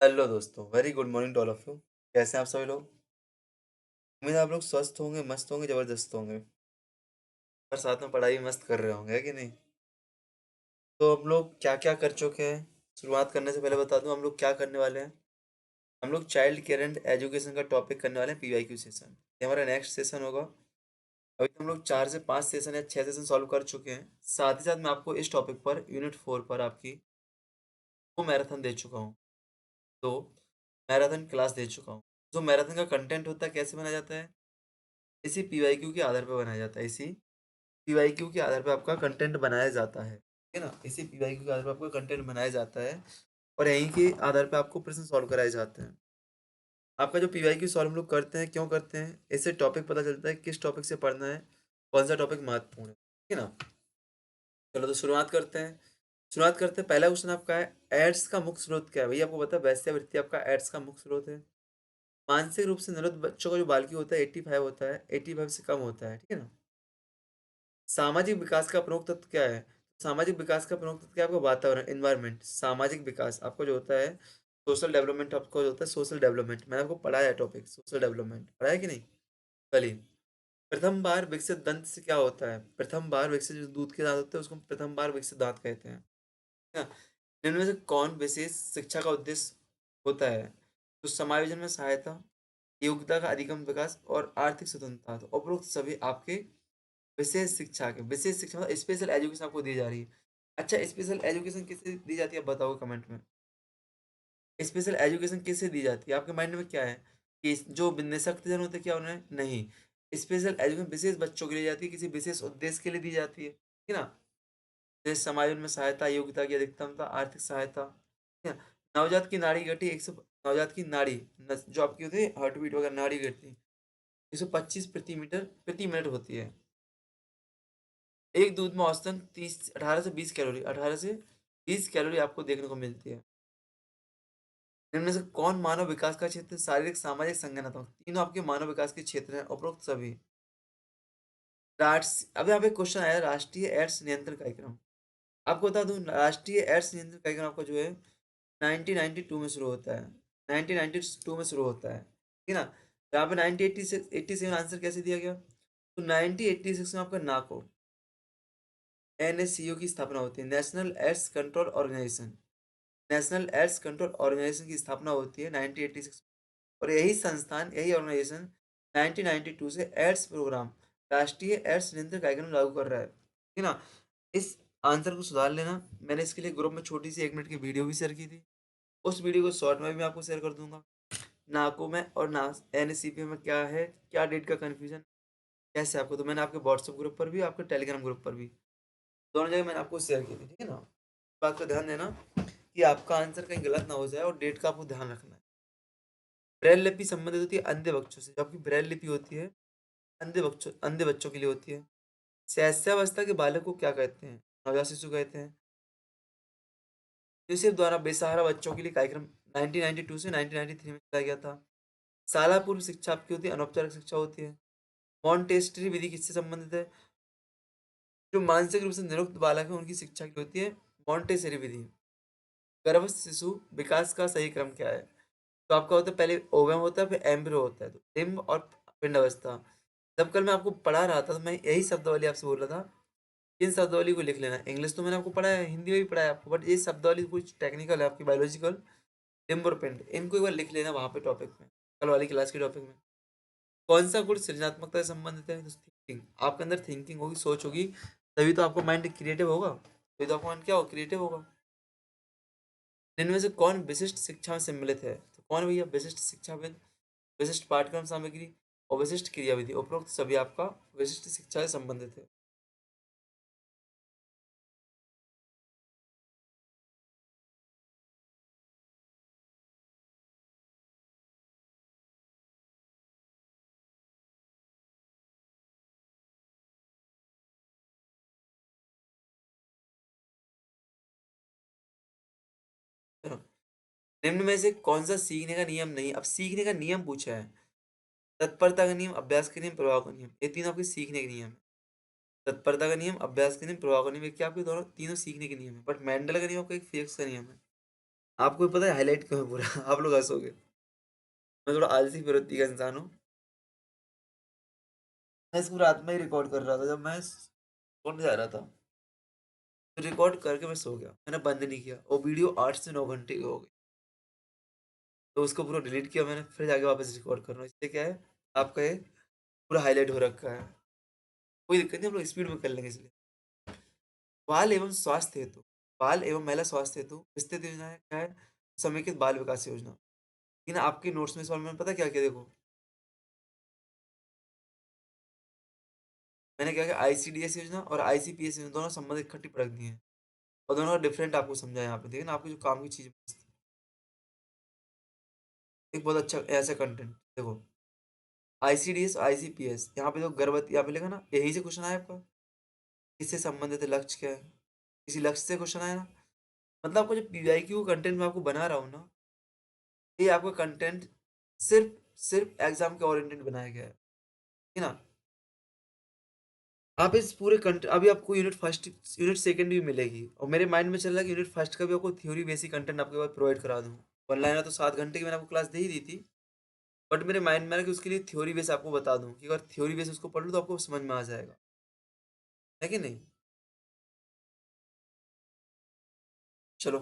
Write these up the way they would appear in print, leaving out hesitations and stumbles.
Hello दोस्तों, very good morning to all of you. कैसे हैं आप सभी लोग? उम्मीद है आप लोग स्वस्थ होंगे, मस्त होंगे, जबरदस्त होंगे और साथ में पढ़ाई मस्त कर रहे होंगे, है कि नहीं? तो हम लोग क्या क्या कर चुके हैं? शुरुआत करने से पहले बता दूं हम लोग क्या करने वाले हैं। हम लोग चाइल्ड केयर एंड एजुकेशन का टॉपिक करने वाले हैं, पीवाईक्यू सेशन। ये हमारा नेक्स्ट सेशन होगा। अभी तो हम लोग 4 से 5 सेशन या 6 सेशन सॉल्व कर चुके हैं। साथ ही साथ मैं आपको इस टॉपिक पर यूनिट 4 पर आपकी वो मैराथन दे चुका हूँ। तो मैराथन क्लास दे चुका हूँ। जो मैराथन का कंटेंट होता है कैसे बनाया जाता है, इसी पीवाईक्यू के आधार पर बनाया जाता है। इसी पीवाईक्यू के आधार पर आपका कंटेंट बनाया जाता है, ठीक है ना? इसी पीवाईक्यू के आधार पर आपका कंटेंट बनाया जाता है और यहीं के आधार पर आपको प्रश्न सॉल्व कराए जाते हैं। आपका जो पीवाईक्यू सॉल्व हम लोग करते हैं, क्यों करते हैं? इससे टॉपिक पता चलता है किस टॉपिक से पढ़ना है, कौन सा टॉपिक महत्वपूर्ण है, ठीक है ना? चलो तो शुरुआत करते हैं। पहला क्वेश्चन आपका है, एड्स का मुख्य स्रोत क्या है? भैया आपको पता है वैश्यावृत्ति आपका एड्स का मुख्य स्रोत है। मानसिक रूप से निरुद्ध बच्चों का जो बालकी होता है 85 होता है, 85 से कम होता है, ठीक है ना? सामाजिक विकास का प्रमुख तत्व क्या है? सामाजिक विकास का प्रमुख तत्व क्या है? आपका वातावरण, एनवायरनमेंट। सामाजिक विकास आपको जो होता है, सोशल डेवलपमेंट आपको जो होता है, सोशल डेवलपमेंट मैंने आपको पढ़ाया है टॉपिक, सोशल डेवलपमेंट पढ़ाया है कि नहीं? कल ही। प्रथम बार विकसित दंत से क्या होता है? प्रथम बार विकसित जो दूध के दांत होते हैं उसको हम प्रथम बार विकसित दांत कहते हैं, है ना? निम्न में से कौन विशेष शिक्षा का उद्देश्य होता है? तो समायोजन में सहायता, योग्यता का अधिगम विकास और आर्थिक स्वतंत्रता। तो उपरोक्त सभी आपके विशेष शिक्षा मतलब स्पेशल एजुकेशन आपको दी जा रही है। अच्छा, स्पेशल एजुकेशन किससे दी जाती है बताओ कमेंट में। स्पेशल एजुकेशन किससे दी जाती है? आपके माइंड में क्या है कि जो निःशक्तजन होते हैं क्या उन्हें नहीं? स्पेशल एजुकेशन विशेष बच्चों के लिए जाती है, किसी विशेष उद्देश्य के लिए दी जाती है, ठीक है ना? जैसे समायोजन में सहायता, योग्यता की अधिकतमता, आर्थिक सहायता, ठीक है? नवजात की नाड़ी गति 100, नवजात की नाड़ी जो आपकी होती है हार्ट बीट वगैरह नाड़ी गति 125 प्रति मिनट होती है। एक दूध में औसतन 18 से 20 कैलोरी आपको देखने को मिलती है। इनमें से कौन मानव विकास का क्षेत्र, शारीरिक, सामाजिक, संगठनात्मक, तीनों आपके मानव विकास के क्षेत्र हैं, उपरोक्त सभी। अब यहाँ पे क्वेश्चन आया, राष्ट्रीय एड्स नियंत्रण कार्यक्रम। आपको बता दूं, राष्ट्रीय एड्स नियंत्रण कार्यक्रम आपका जो है 1992 में शुरू होता है। 1992 में शुरू होता है, ठीक है ना? यहाँ पे 1987 आंसर कैसे दिया गया? तो 1986 में आपका नाको एनएससीओ की स्थापना होती है, national AIDS control organisation. National AIDS control organisation की स्थापना होती है 1986 और यही संस्थान, यही ऑर्गेनाइजेशन 1992 से एड्स प्रोग्राम, राष्ट्रीय एड्स नियंत्रण कार्यक्रम लागू कर रहा है, ठीक है ना? इस आंसर को सुधार लेना। मैंने इसके लिए ग्रुप में छोटी सी 1 मिनट की वीडियो भी शेयर की थी, उस वीडियो को शॉर्ट में भी मैं आपको शेयर कर दूंगा। नाको में और ना एनएससीपी में क्या है, क्या डेट का कन्फ्यूजन कैसे आपको, तो मैंने आपके व्हाट्सएप ग्रुप पर भी, आपके टेलीग्राम ग्रुप पर भी, दोनों जगह मैंने आपको शेयर की थी, ठीक है ना? बात का ध्यान देना कि आपका आंसर कहीं गलत ना हो जाए और डेट का आपको ध्यान रखना है। ब्रेल लिपि संबंधित होती है अंधे बच्चों से, जो आपकी ब्रेल लिपि होती है अंधे बच्चों के लिए होती है। शैशवावस्था के बालक को क्या कहते हैं? नवजात शिशु कहते हैं। यूनिसेफ द्वारा बेसहारा बच्चों के लिए कार्यक्रम 1992 से 1993 में चलाया गया था। शाला पूर्व शिक्षा आपकी होती है, अनौपचारिक शिक्षा होती है। मॉन्टेस्टरी विधि किससे संबंधित है? जो मानसिक रूप से निरुक्त बालक है उनकी शिक्षा की होती है मॉन्टेसरी विधि। गर्भस्थ शिशु विकास का सही क्रम क्या है? तो आपका होता है पहले ओवम होता है, फिर एम्ब्रियो होता है, तो लिम्ब और पिंड अवस्था। जब कल मैं आपको पढ़ा रहा था तो मैं यही शब्दावली आपसे बोल रहा था, इन शब्दावली को लिख लेना। इंग्लिश तो मैंने आपको पढ़ा है, हिंदी में भी पढ़ा है आपको, बट ये शब्दावली कुछ टेक्निकल है आपकी, बायोलॉजिकल। लिम्ब और पिंड, इनको एक बार लिख लेना वहाँ पे टॉपिक में, कल वाली क्लास के टॉपिक में। कौन सा गुण सृजनात्मकता से संबंधित है? थिंकिंग। आपके अंदर थिंकिंग होगी, सोच होगी, तभी तो आपका माइंड क्रिएटिव होगा, तभी तो आपका माइंड क्या हो, क्रिएटिव होगा। इनमें से कौन विशिष्ट शिक्षा में सम्मिलित है? तो कौन भैया विशिष्ट शिक्षाविद, विशिष्ट पाठ्यक्रम सामग्री और विशिष्ट क्रियाविधि, उपरोक्त सभी आपका विशिष्ट शिक्षा से संबंधित है। चलो, निम्न में से कौन सा सीखने का नियम नहीं? अब सीखने का नियम पूछा है। तत्परता का नियम, अभ्यास का नियम, प्रभाव का नियम, ये तीनों आपके सीखने के नियम है। तत्परता का नियम, अभ्यास का नियम, प्रभाव का नियम, ये क्या आपके दोनों तीनों सीखने के नियम है, बट मेंडल का नियम आपका एक फिजिक्स का नियम है। आपको भी पता है हाइलाइट क्यों है पूरा? आप लोग हँसोगे। मैं थोड़ा आलसी प्रवृत्ति का इंसान हूँ। मैं इसको रात में ही रिकॉर्ड कर रहा था जब मैं सोने जा रहा था। तो रिकॉर्ड करके मैं सो गया। मैंने बंद नहीं किया। वो वीडियो 8 से 9 घंटे की हो गई। तो उसको पूरा डिलीट किया मैंने, फिर जाके वापस रिकॉर्ड कर रहा हूँ। इससे क्या है, आपका ये पूरा हाइलाइट हो रखा है। कोई दिक्कत नहीं, हम लोग स्पीड में कर लेंगे इसलिए। बाल एवं स्वास्थ्य हेतु, बाल एवं महिला स्वास्थ्य हेतु विस्तृत योजना है, क्या है? समेकित बाल विकास योजना। लेकिन आपके नोट्स में इस बार मैंने पता क्या किया देखो, मैंने क्या किया, आईसीडीएस योजना और आईसीपीएस योजना दोनों संबंधित इकट्ठी पढ़ दी हैं। और दोनों का डिफरेंट आपको समझा है यहाँ पे, देखिए ना आपकी जो काम की चीज। एक बहुत अच्छा ऐसा कंटेंट देखो, आईसीडीएस आईसीपीएस, यहाँ पे जो गर्भवती यहाँ पे लिखा ना, यही से क्वेश्चन आया आपका। किससे संबंधित है, लक्ष्य क्या है, किसी लक्ष्य से क्वेश्चन आया ना। मतलब आपको जो पीवाईक्यू कंटेंट मैं आपको बना रहा हूँ ना, ये आपका कंटेंट सिर्फ सिर्फ एग्जाम के ओरिएंटेड बनाया गया है, ठीक है ना। आप इस पूरे कंटेंट, अभी आपको यूनिट फर्स्ट यूनिट सेकंड भी मिलेगी, और मेरे माइंड में चल रहा है कि यूनिट फर्स्ट का भी आपको थ्योरी बेसिक कंटेंट आपके पास प्रोवाइड करा दूँ। ऑनलाइन है तो 7 घंटे की मैंने आपको क्लास दे ही दी थी। बट मेरे माइंड में है कि उसके लिए थ्योरी बेस आपको बता दूं, कि अगर थ्योरी बेस उसको पढ़ लो तो आपको समझ में आ जाएगा, है कि नहीं। चलो,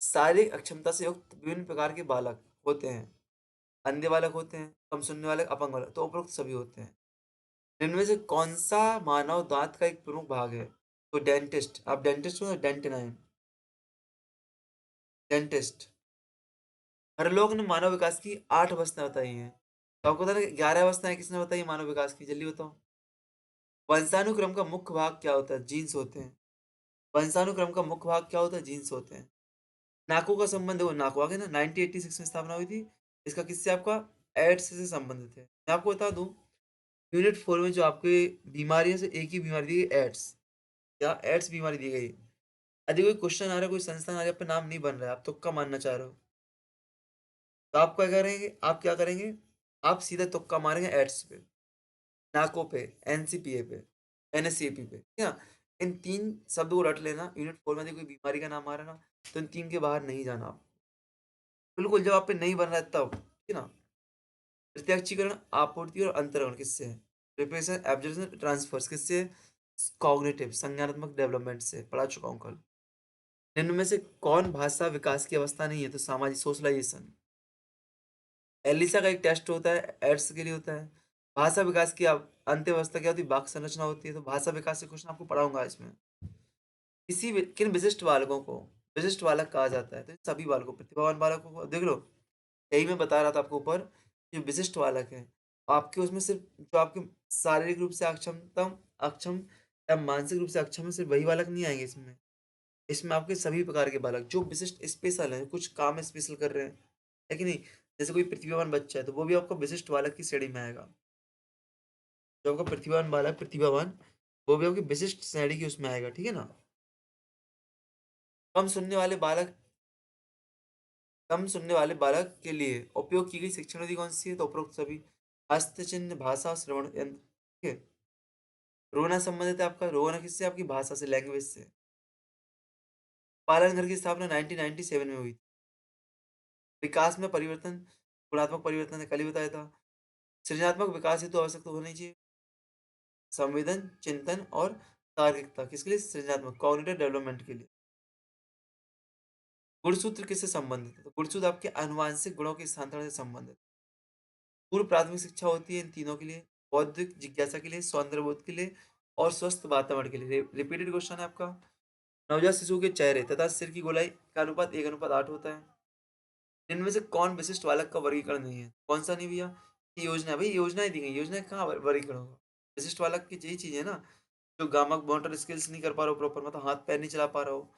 शारीरिक अक्षमता से युक्त विभिन्न प्रकार के बालक होते हैं। अंधे बालक होते हैं, कम सुनने वाले, अपंग बालक, तो उपरोक्त सभी होते हैं। इनमें से कौन सा मानव दांत का एक प्रमुख भाग है? तो डेंटिस्ट, आप डेंटिस्ट हो, डेंटिनाइन, डेंटिस्ट। हर लोग ने मानव विकास की 8 अवस्थाएं बताई हैं। तो आपको पता है 11 अवस्थाएं किसने बताई मानव विकास की, जल्दी बताओ। वंशानुक्रम का मुख्य भाग क्या होता है? जीन्स होते हैं। वंशानुक्रम का मुख्य भाग क्या होता है? जीन्स होते हैं। नाको का संबंध, वो नाको आगे ना 1986 में स्थापना हुई थी। इसका किससे, आपका एड्स से संबंधित है। मैं आपको बता दूं, यूनिट 4 में जो आपके बीमारियों से एक ही बीमारी दी गई, एड्स, या एड्स बीमारी दी गई। यदि कोई क्वेश्चन आ रहा है, कोई संस्थान आ रहा है, आप पे नाम नहीं बन रहा है, आप तुक्का मानना चाह रहे हो, तो आप क्या करेंगे, आप क्या करेंगे, आप सीधा तुक्का मारेंगे एड्स पे, नाको पे, एनसीपीए पे, एनएससीपी पे, ठीक है ना। इन 3 शब्द को रट लेना। यूनिट 4 में यदि कोई बीमारी का नाम आ रहा है ना, तो इन 3 के बाहर नहीं जाना आप। बिल्कुल, जब आप पे नहीं बन रहा है तब, ठीक है ना। प्रत्यक्षीकरण, आपूर्ति और अंतरण किससे है? प्रिपरेशन, एब्जॉर्प्शन, ट्रांसफर्स किससे है? कॉग्निटिव, संज्ञानात्मक डेवलपमेंट से, पढ़ा चुका हूँ कल। निम्न में से कौन भाषा विकास की अवस्था नहीं है? तो सामाजिक, सोशलाइजेशन। एलिसा का एक टेस्ट होता है, एड्स के लिए होता है। भाषा विकास की अंत्य अवस्था क्या होती है? वाक्य संरचना होती है। तो भाषा विकास से क्वेश्चन आपको पढ़ाऊंगा इसमें। किन विशिष्ट बालकों को विशिष्ट बालक कहा जाता है? तो इन सभी बालकों, प्रतिभावान बालकों को देख लो, यही मैं बता रहा था आपको ऊपर, जो विशिष्ट बालक है, आपके उसमें सिर्फ जो आपके शारीरिक रूप से अक्षमतम अक्षम या मानसिक रूप से अक्षम है, सिर्फ वही बालक नहीं आएंगे इसमें। इसमें आपके सभी प्रकार के बालक जो विशिष्ट स्पेशल हैं, कुछ काम स्पेशल कर रहे हैं, है कि नहीं। जैसे कोई प्रतिभावान बच्चा है, तो वो भी आपका विशिष्ट बालक की श्रेणी में आएगा। जो आपका प्रतिभावान बालक, प्रतिभावान, वो भी आपकी विशिष्ट श्रेणी की उसमें आएगा, ठीक है ना। कम सुनने वाले बालक, कम सुनने वाले बालक के लिए उपयोग की गई शिक्षण विधि कौन सी है? तो उपरोक्त सभी। हस्तचिन्ह, भाषा, श्रवण यंत्र, ठीक है। रोना संबंधित है आपका, रोना किससे? आपकी भाषा से, लैंग्वेज से। पालन घर की स्थापना 1997 में हुई थी। विकास में परिवर्तन, गुणात्मक परिवर्तन है, कल ही बताया था। सृजनात्मक विकास हेतु आवश्यक तो होनी चाहिए संवेदन, चिंतन और तार्किकता, किसके लिए? सृजनात्मक, कॉग्निटिव डेवलपमेंट के लिए। गुणसूत्र किससे संबंधित है? तो गुणसूत्र आपके आनुवांशिक गुणों के स्थानांतरण से संबंधित। पूर्व प्राथमिक शिक्षा होती है इन तीनों के लिए, बौद्धिक जिज्ञासा के लिए, सौंदर्य बोध के लिए, और स्वस्थ वातावरण के लिए। रिपीटेड क्वेश्चन है आपका। नवजात शिशु के चेहरे तथा सिर की गोलाई का अनुपात 1:8 होता है। इनमें से कौन विशिष्ट बालक का वर्गीकरण नहीं है? कौन सा नहीं भैया? ये योजना है भाई, योजनाएं दी गई, योजना कहाँ वर्गीकरण होगा? विशिष्ट बालक की यही चीज है ना, जो गामक मोटर स्किल्स नहीं कर पा रहा हो प्रॉपर, मतलब हाथ पैर नहीं चला पा रहा हो,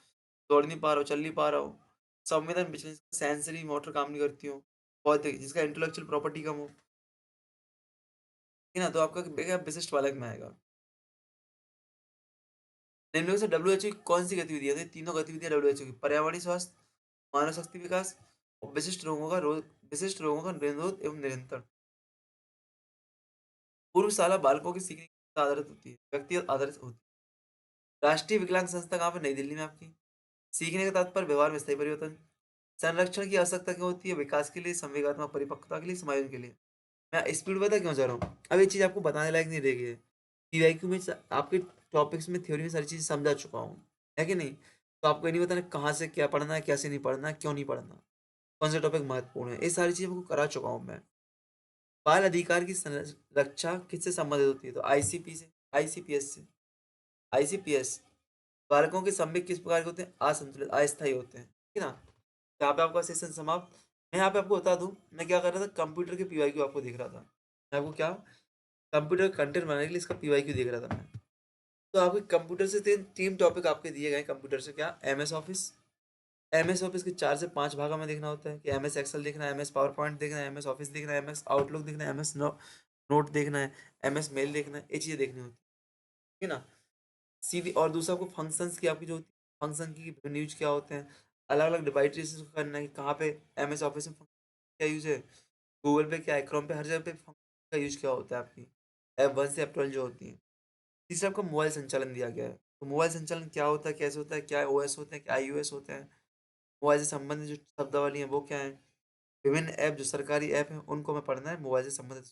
दौड़ नहीं पा रहा हो, चल नहीं पा रहा हो, संवेदन पिछले, सेंसरी मोटर काम नहीं करती हो, बहुत जिसका इंटेलेक्चुअल प्रॉपर्टी कम हो, है ना, तो आपका बेगा विशिष्ट बालक में आएगा। निम्नलिखित में से डब्ल्यूएचओ की कौन सी गतिविधि है? तो तीनों गतिविधियां डब्ल्यूएचओ की, पर्यावरणीय स्वास्थ्य, मानव शक्ति विकास, और विशिष्ट रोगों का निरोध एवं नियंत्रण। पूर्वशाला बालकों की सीखने की आदत होती है, व्यक्तिगत आदर्श होती है। राष्ट्रीय विकलांग संस्था कहाँ पे? नई दिल्ली में आपकी। सीखने का तात्पर्य व्यवहार में स्थायी परिवर्तन। संरक्षण की आवश्यकता क्यों होती है? विकास के लिए, संवेगात्मक परिपक्वता के लिए, समायोजन के लिए। मैं स्पीड पता क्यों जा रहा हूँ? अब ये चीज़ आपको बताने लायक नहीं रह गई है। पीवाईक्यू में आपके टॉपिक्स में थ्योरी में सारी चीज़ें समझा चुका हूँ, है कि नहीं? तो आपको ये नहीं बताना कहाँ से क्या पढ़ना है, कैसे नहीं पढ़ना है, क्यों नहीं पढ़ना, कौन सा टॉपिक महत्वपूर्ण है, ये सारी चीज़ें आपको करा चुका हूँ मैं। बाल अधिकार की रक्षा किससे संबंधित होती है? तो आईसीपी से, आईसीपीएस से। आईसीपीएस, बालकों के संवेग किस प्रकार के होते हैं? असंतुलित, अस्थायी होते हैं, ठीक है ना? यहाँ पे आपका सेशन समाप्त। मैं यहाँ पे आपको बता दूं, मैं क्या कर रहा था, कंप्यूटर के पीवाईक्यू आपको दिख रहा था। मैं आपको क्या, कंप्यूटर कंटेंट बनाने के लिए इसका पीवाईक्यू देख रहा था मैं। तो आपके कंप्यूटर से तीन तीन टॉपिक आपके दिए गए कंप्यूटर से, क्या? MS office. एमएस ऑफिस के 4 से 5 भागों में देखना होता है कि एमएस एक्सेल देखना है, एमएस पावर पॉइंट देखना है, एमएस ऑफिस देखना है, एमएस आउटलुक देखना है, एमएस नोट देखना है, एमएस मेल देखना है, ये चीज़ें देखनी होती है ना? सीधी। और दूसरा आपको फंक्शंस की आपकी जो होती है, फंक्शन की विभिन्न यूज क्या होते हैं, अलग अलग डिवाइस करना है कि कहाँ पे एमएस ऑफिस में function क्या यूज है, गूगल पे क्या है, क्रोम पे, हर जगह पे function का यूज क्या होता है आपकी, F1 से F12 जो होती है। तीसरा आपको मोबाइल संचालन दिया गया है। तो मोबाइल संचालन क्या होता है, कैसे होता है, क्या ओएस होते हैं, क्या आईओएस होते हैं, मोबाइल से संबंधित जो शब्दावली है वो क्या है, विभिन्न ऐप जो सरकारी ऐप है उनको हमें पढ़ना है मोबाइल से संबंधित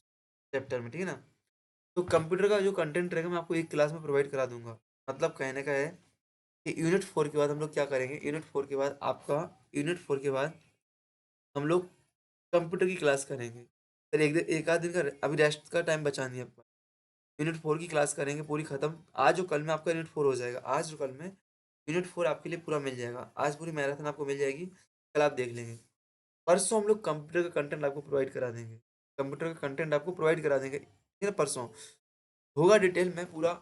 चैप्टर में, ठीक है ना? तो कंप्यूटर का जो कंटेंट रहेगा मैं आपको एक क्लास में प्रोवाइड करा दूंगा। मतलब कहने का है कि यूनिट 4 के बाद हम लोग क्या करेंगे, यूनिट 4 के बाद आपका, यूनिट 4 के बाद हम लोग कंप्यूटर की क्लास करेंगे। फिर एक आध दिन का अभी रेस्ट का टाइम बचा नहीं है आपका। यूनिट 4 की क्लास करेंगे पूरी खत्म। आज और कल में आपका यूनिट 4 हो जाएगा, आज और कल में यूनिट 4 आपके लिए पूरा मिल जाएगा। आज पूरी मैराथन आपको मिल जाएगी, कल आप देख लेंगे। परसों हम लोग कंप्यूटर का कंटेंट आपको प्रोवाइड करा देंगे, कंप्यूटर का कंटेंट आपको प्रोवाइड करा देंगे, ठीक है ना? परसों होगा डिटेल में पूरा,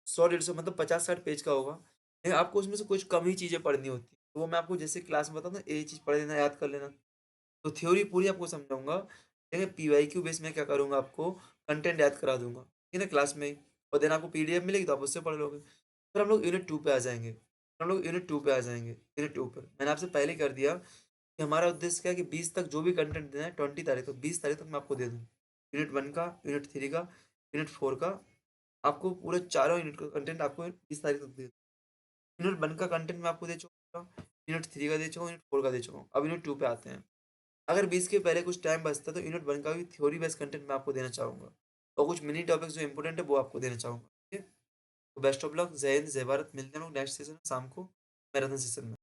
100 150 मतलब 50 60 पेज का होगा। लेकिन आपको उसमें से कुछ कम ही चीज़ें पढ़नी होती है, तो वो मैं आपको जैसे क्लास में बताऊँ ना, ये चीज़ पढ़ लेना, याद कर लेना। तो थ्योरी पूरी आपको समझाऊंगा, लेकिन पीवाईक्यू बेस में क्या करूंगा, आपको कंटेंट याद करा दूंगा, ठीक है ना, क्लास में ही। और देन आपको पीडीएफ मिलेगी तो आप उससे पढ़ लोगे। फिर हम लोग यूनिट 2 पे आ जाएंगे, यूनिट 2 पर मैंने आपसे पहले ही कर दिया कि हमारा उद्देश्य क्या है कि 20 तक जो भी कंटेंट देना है, 20 तारीख तक, 20 तारीख तक मैं आपको दे दूँ। यूनिट 1 का, यूनिट 3 का, यूनिट 4 का, आपको पूरे चारों यूनिट का कंटेंट आपको 20 तारीख तक दे। यूनिट 1 का कंटेंट मैं आपको दे चुका हूँ, यूनिट 3 का दे चुका हूँ, यूनिट 4 का दे चुका हूँ। अब यूनिट 2 पे आते हैं। अगर 20 के पहले कुछ टाइम बचता है तो यूनिट 1 का भी थ्योरी बेस्ड कंटेंट मैं आपको देना चाहूँगा, और कुछ मिनी टॉपिक्स जो इंपॉर्टेंट है वो आपको देना चाहूँगा, ठीक है? तो बेस्ट ऑफ लक, जय हिंद, जय भारत। मिलते हैं लोग नेक्स्ट सेशन शाम को, मैराथन सेशन में।